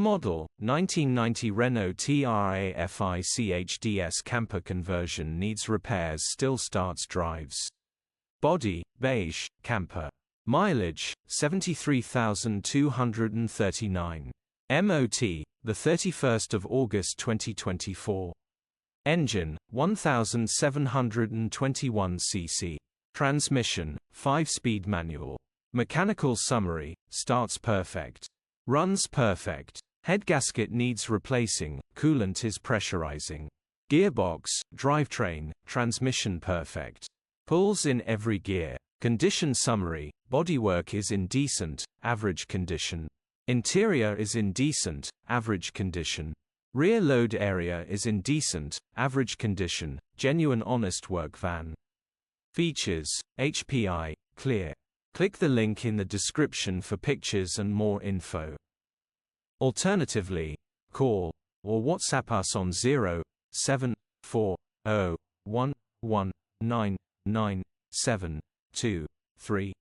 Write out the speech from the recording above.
Model, 1990 Renault TRAFIC hds camper conversion needs repairs still starts drives. Body, beige, camper. Mileage, 73,239. MOT, the 31st of August 2024. Engine, 1721 cc. Transmission, 5-speed manual. Mechanical summary, starts perfect. Runs perfect. Headgasket needs replacing, coolant is pressurising. Gearbox, drivetrain, transmission perfect. Pulls in every gear. Condition summary, bodywork is in decent, average condition. Interior is in decent, average condition. Rear load area is in decent, average condition, genuine honest work van. Features, HPI, clear. Click the link in the description for pictures and more info. Alternatively, call or WhatsApp us on 07401199723.